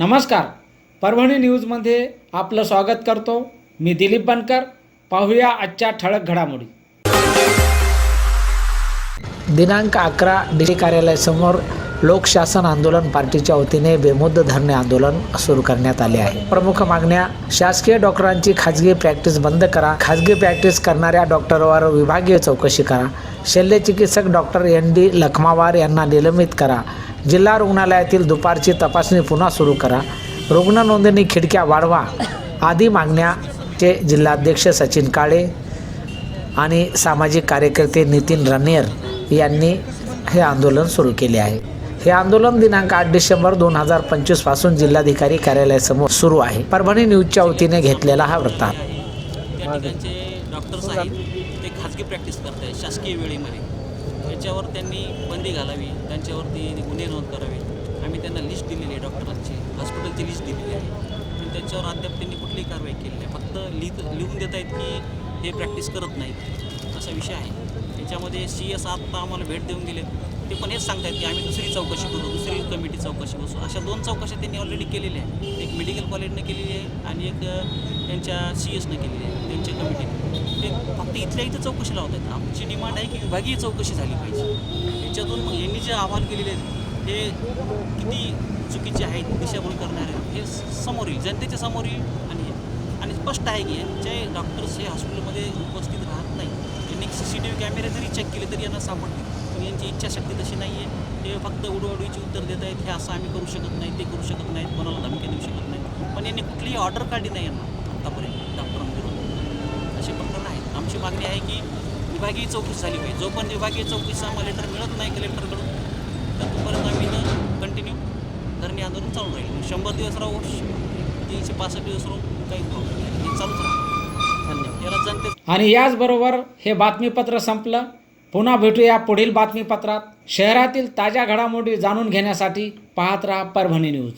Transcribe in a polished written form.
नमस्कार, परभणी न्यूजमध्ये आपलं स्वागत करतो. मी दिलीप बनकर. पाहूया आजच्या ठळक घडामोडी. दिनांक 11 डी कार्यालयासमोर लोकशासन आंदोलन पार्टीच्या वतीने बेमुदत धरणे आंदोलन सुरू करण्यात आले आहे. प्रमुख मागण्या: शासकीय डॉक्टरांची खाजगी प्रॅक्टिस बंद करा, खाजगी प्रॅक्टिस करणाऱ्या डॉक्टरवर विभागीय चौकशी करा, शल्यचिकित्सक डॉक्टर ND लखमावार यांना निलंबित करा, जिल्हा रुग्णालयातील दुपारची तपासणी पुन्हा सुरू करा, रुग्ण नोंदणी खिडक्या वाढवा आदी मागण्याचे जिल्हाध्यक्ष सचिन काळे आणि सामाजिक कार्यकर्ते नितीन राणेर यांनी हे आंदोलन सुरू केले आहे. हे आंदोलन दिनांक 8 डिसेंबर 2025 पासून जिल्हाधिकारी कार्यालयासमोर सुरू आहे. परभणी न्यूजच्या वतीने घेतलेला हा वृत्तांत. त्या ठिकाणचे डॉक्टर्स आहेत ते खाजगी प्रॅक्टिस करत आहेत शासकीय वेळेमध्ये. त्याच्यावर त्यांनी बंदी घालावी, त्यांच्यावरती गुन्हे नोंद करावे. आम्ही त्यांना लिस्ट दिलेली आहे, डॉक्टरांची हॉस्पिटलची लिस्ट दिलेली आहे, पण त्याच्यावर अद्याप त्यांनी कुठलीही कारवाई केली नाही. फक्त लिहून देत आहेत की हे प्रॅक्टिस करत नाहीत, असा विषय आहे. त्याच्यामध्ये CS आत्ता आम्हाला भेट देऊन गेले, ते पण हेच सांगतात की आम्ही दुसरी चौकशी करू, दुसरी कमिटी चौकशी बसू. अशा 2 चौकशा त्यांनी ऑलरेडी केलेल्या आहे. एक मेडिकल कॉलेजनं केलेली आहे आणि एक त्यांच्या CSनं केलेली आहे, त्यांच्या कमिटीने. ते फक्त इथल्या इथं चौकशी लावत आहेत. आमची डिमांड आहे की विभागीय चौकशी झाली पाहिजे. त्याच्यातून मग यांनी जे अहवाल केलेले आहेत हे किती चुकीचे आहेत, दिशाभूल करणारे, हे समोर येईल, जनतेच्या समोर येईल. आणि स्पष्ट आहे की यांचे डॉक्टर्स हे हॉस्पिटलमध्ये उपस्थित राहत नाही. यांनी CCTV कॅमेरे जरी चेक केले तरी यांना सापडतील, पण यांची इच्छाशक्ती तशी नाही आहे. ते फक्त उडवाडवीची उत्तर देत आहेत, हे असं आम्ही करू शकत नाही, ते करू शकत नाहीत, कोणाला धमकी देऊ शकत नाही. पण यांनी कुठलीही ऑर्डर काढली नाही यांना आत्तापर्यंत डॉक्टरांविरोधात. असे प्रकरण आहेत. आमची मागणी आहे की विभागीय चौकशी झाली पाहिजे. जोपर्यंत विभागीय चौकशीचा आम्हाला लेटर मिळत नाही कलेक्टरकडून, तर तोपर्यंत आम्ही कंटिन्यू धरणे आंदोलन चालू राहील. 100 दिवस राहू, 365 दिवस राहू, काही प्रॉब्लेम नाही, हे चालूच राहू. धन्यवाद. याला जनते. आणि याचबरोबर हे बातमीपत्र संपलं. पुन्हा भेटूया पुढील बातमीपत्रात. शहरातील ताज्या घडामोडी जाणून घेण्यासाठी पाहत राहा परभणी न्यूज.